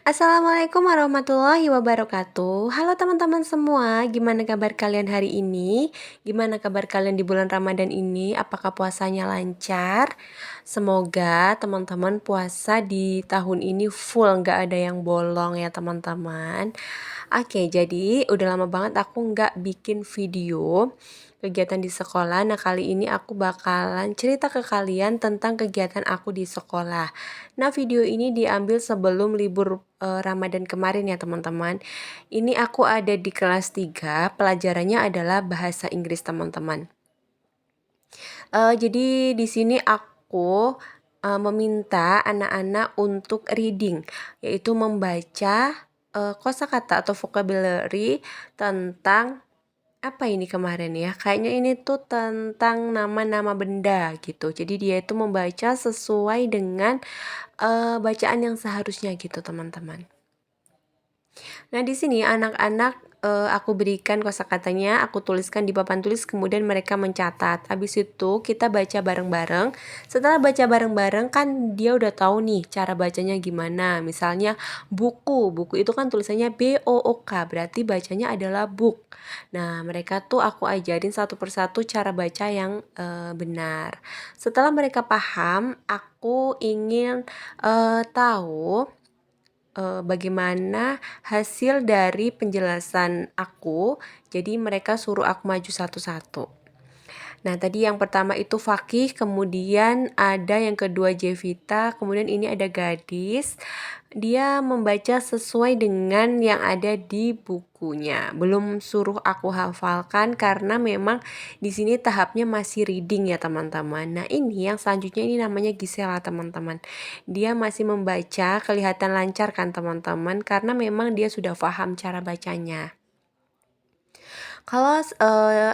Assalamualaikum warahmatullahi wabarakatuh. Halo teman-teman semua, gimana kabar kalian hari ini? Gimana kabar kalian di bulan Ramadan ini? Apakah puasanya lancar? Semoga teman-teman puasa di tahun ini full, nggak ada yang bolong ya teman-teman. Oke, jadi udah lama banget aku nggak bikin video kegiatan di sekolah. Nah, kali ini aku bakalan cerita ke kalian tentang kegiatan aku di sekolah. Nah, video ini diambil sebelum libur Ramadan kemarin ya teman-teman. Ini aku ada di kelas 3, pelajarannya adalah bahasa Inggris teman-teman. Jadi di sini aku meminta anak-anak untuk reading, yaitu membaca kosakata atau vocabulary tentang apa ini kemarin ya? Kayaknya ini tuh tentang nama-nama benda gitu. Jadi dia itu membaca sesuai dengan bacaan yang seharusnya gitu, teman-teman. Nah, di sini anak-anak aku berikan kosakatanya, aku tuliskan di papan tulis, kemudian mereka mencatat. Habis itu kita baca bareng-bareng. Setelah baca bareng-bareng kan dia udah tahu nih cara bacanya gimana. Misalnya buku itu kan tulisannya BOOK, berarti bacanya adalah book. Nah, mereka tuh aku ajarin satu persatu cara baca yang benar. Setelah mereka paham, aku ingin tahu bagaimana hasil dari penjelasan aku. Jadi mereka suruh aku maju satu-satu. Nah, tadi yang pertama itu Fakih, kemudian ada yang kedua Jevita, kemudian ini ada gadis. Dia membaca sesuai dengan yang ada di bukunya. Belum suruh aku hafalkan karena memang di sini tahapnya masih reading ya teman-teman. Nah, ini yang selanjutnya ini namanya Gisela teman-teman. Dia masih membaca, kelihatan lancar kan teman-teman karena memang dia sudah paham cara bacanya. Kalau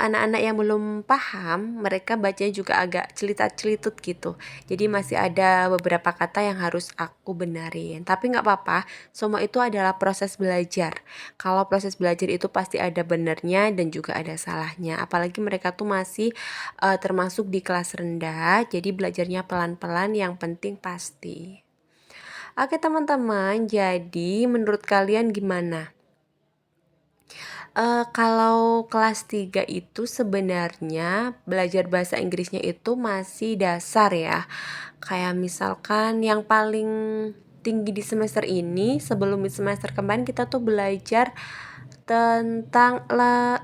anak-anak yang belum paham, mereka bacanya juga agak celitat-celitut gitu. Jadi masih ada beberapa kata yang harus aku benerin. Tapi nggak apa-apa, semua itu adalah proses belajar. Kalau proses belajar itu pasti ada benernya dan juga ada salahnya. Apalagi mereka tuh masih termasuk di kelas rendah, jadi belajarnya pelan-pelan, yang penting pasti. Oke teman-teman, jadi menurut kalian gimana? Kalau kelas 3 itu sebenarnya belajar bahasa Inggrisnya itu masih dasar ya. Kayak misalkan yang paling tinggi di semester ini, sebelum di semester kemarin kita tuh belajar tentang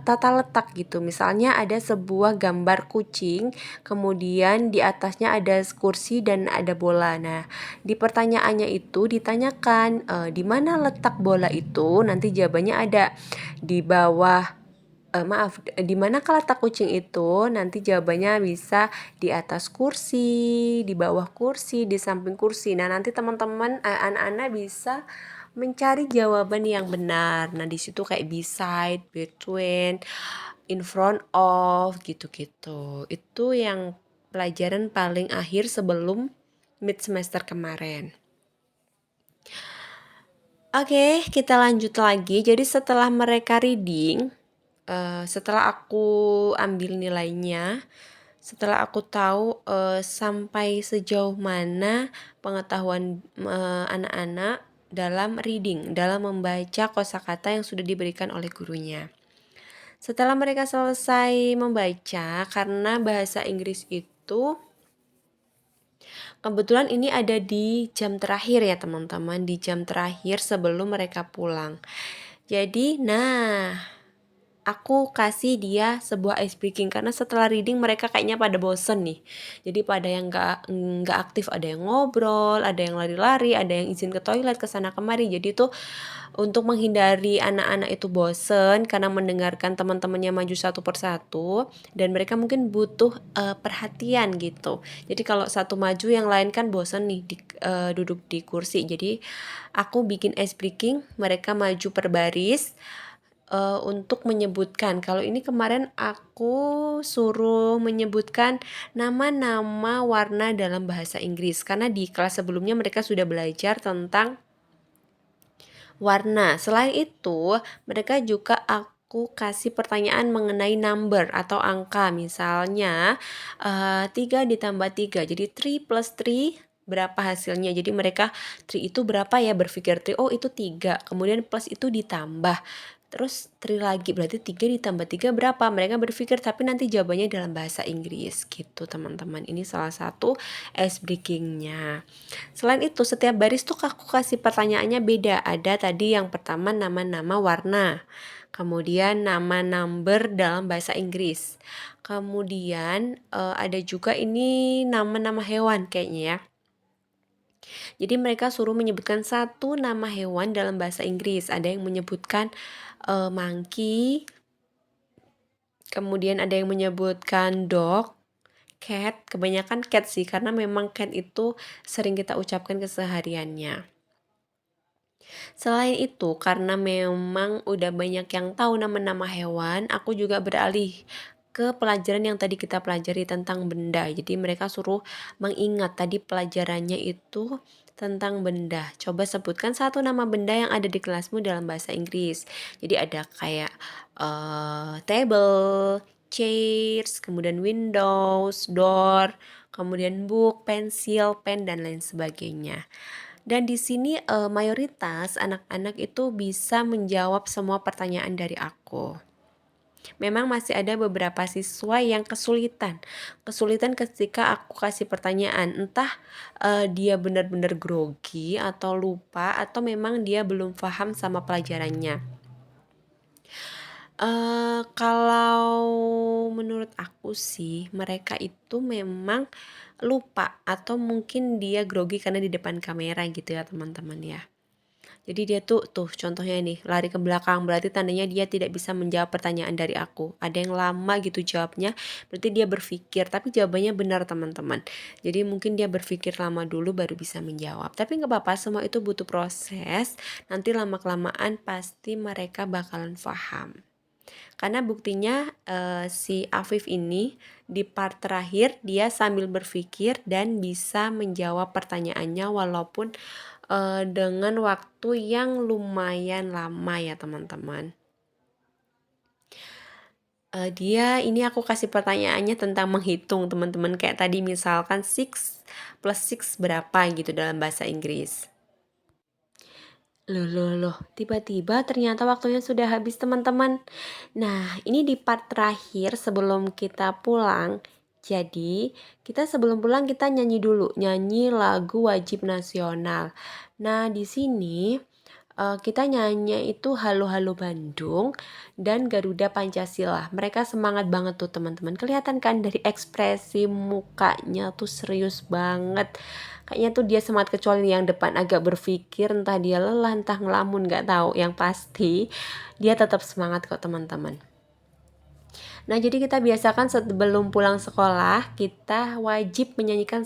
tata letak gitu. Misalnya ada sebuah gambar kucing, kemudian di atasnya ada kursi dan ada bola. Nah, di pertanyaannya itu ditanyakan di mana letak bola itu, nanti jawabannya ada di bawah, di mana letak kucing itu, nanti jawabannya bisa di atas kursi, di bawah kursi, di samping kursi. Nah, nanti teman-teman anak-anak bisa mencari jawaban yang benar. Nah, di situ kayak beside, between, in front of gitu-gitu. Itu yang pelajaran paling akhir sebelum mid semester kemarin. Oke, kita lanjut lagi. Jadi setelah mereka reading, setelah aku ambil nilainya, setelah aku tahu sampai sejauh mana pengetahuan anak-anak dalam reading, dalam membaca kosakata yang sudah diberikan oleh gurunya. Setelah mereka selesai membaca, karena bahasa Inggris itu kebetulan ini ada di jam terakhir ya teman-teman, di jam terakhir sebelum mereka pulang. Jadi, aku kasih dia sebuah ice breaking karena setelah reading mereka kayaknya pada bosen nih. Jadi pada yang nggak aktif, ada yang ngobrol, ada yang lari-lari, ada yang izin ke toilet ke sana kemari. Jadi tuh untuk menghindari anak-anak itu bosen karena mendengarkan teman-temannya maju satu persatu, dan mereka mungkin butuh perhatian gitu. Jadi kalau satu maju yang lain kan bosen nih duduk di kursi. Jadi aku bikin ice breaking, mereka maju per baris untuk menyebutkan. Kalau ini kemarin aku suruh menyebutkan nama-nama warna dalam bahasa Inggris karena di kelas sebelumnya mereka sudah belajar tentang warna. Selain itu, mereka juga aku kasih pertanyaan mengenai number atau angka. Misalnya 3 ditambah 3, jadi 3 plus 3 berapa hasilnya. Jadi mereka 3 itu berapa ya, berpikir 3, oh itu 3, kemudian plus itu ditambah, terus 3 lagi, berarti 3 ditambah 3 berapa? Mereka berpikir tapi nanti jawabannya dalam bahasa Inggris gitu teman-teman. Ini salah satu ice breakingnya. Selain itu setiap baris tuh aku kasih pertanyaannya beda. Ada tadi yang pertama nama-nama warna, kemudian nama number dalam bahasa Inggris, kemudian ada juga ini nama-nama hewan kayaknya ya. Jadi mereka suruh menyebutkan satu nama hewan dalam bahasa Inggris. Ada yang menyebutkan monkey, kemudian ada yang menyebutkan dog, cat, kebanyakan cat sih karena memang cat itu sering kita ucapkan kesehariannya. Selain itu, karena memang udah banyak yang tahu nama-nama hewan, aku juga beralih ke pelajaran yang tadi kita pelajari tentang benda. Jadi mereka suruh mengingat tadi pelajarannya itu tentang benda. Coba sebutkan satu nama benda yang ada di kelasmu dalam bahasa Inggris. Jadi ada kayak table, chairs, kemudian windows, door, kemudian book, pensil, pen, dan lain sebagainya. Dan di sini mayoritas anak-anak itu bisa menjawab semua pertanyaan dari aku. Memang masih ada beberapa siswa yang kesulitan. Kesulitan ketika aku kasih pertanyaan, entah dia benar-benar grogi atau lupa atau memang dia belum paham sama pelajarannya. Kalau menurut aku sih mereka itu memang lupa atau mungkin dia grogi karena di depan kamera gitu ya teman-teman ya. Jadi dia tuh contohnya nih lari ke belakang, berarti tandanya dia tidak bisa menjawab pertanyaan dari aku. Ada yang lama gitu jawabnya, berarti dia berpikir tapi jawabannya benar teman-teman. Jadi mungkin dia berpikir lama dulu baru bisa menjawab. Tapi nggak apa-apa, semua itu butuh proses. Nanti lama-kelamaan pasti mereka bakalan paham. Karena buktinya si Afif ini di part terakhir dia sambil berpikir dan bisa menjawab pertanyaannya walaupun dengan waktu yang lumayan lama ya teman-teman. Dia ini aku kasih pertanyaannya tentang menghitung teman-teman, kayak tadi misalkan 6 plus 6 berapa gitu dalam bahasa Inggris. Loh, tiba-tiba ternyata waktunya sudah habis teman-teman. Nah, ini di part terakhir sebelum kita pulang. Jadi, kita sebelum pulang kita nyanyi dulu, nyanyi lagu wajib nasional. Nah, di sini kita nyanyi itu Halo Halo Bandung dan Garuda Pancasila. Mereka semangat banget tuh teman-teman. Kelihatan kan dari ekspresi mukanya tuh serius banget. Kayaknya tuh dia semangat, kecuali yang depan agak berpikir, entah dia lelah, entah ngelamun, gak tahu. Yang pasti dia tetap semangat kok teman-teman. Nah, jadi kita biasakan sebelum pulang sekolah, kita wajib menyanyikan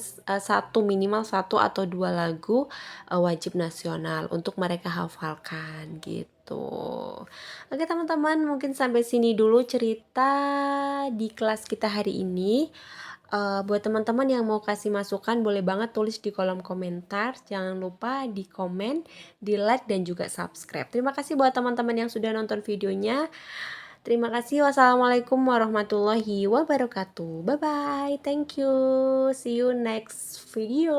minimal satu atau dua lagu wajib nasional untuk mereka hafalkan gitu. Oke teman-teman, mungkin sampai sini dulu cerita di kelas kita hari ini. Buat teman-teman yang mau kasih masukan boleh banget tulis di kolom komentar. Jangan lupa di komen, di like, dan juga subscribe. Terima kasih buat teman-teman yang sudah nonton videonya. Terima kasih. Wassalamualaikum warahmatullahi wabarakatuh. Bye bye. Thank you. See you next video.